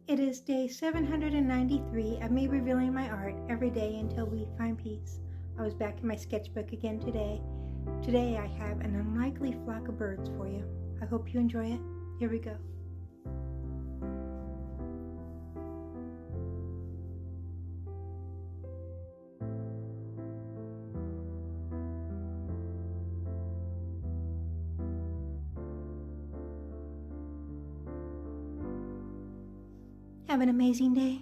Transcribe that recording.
It is day 793 of me revealing my art every day until we find peace. I was back in my sketchbook again today. Today I have an unlikely flock of birds for you. I hope you enjoy it. Here we go. Have an amazing day.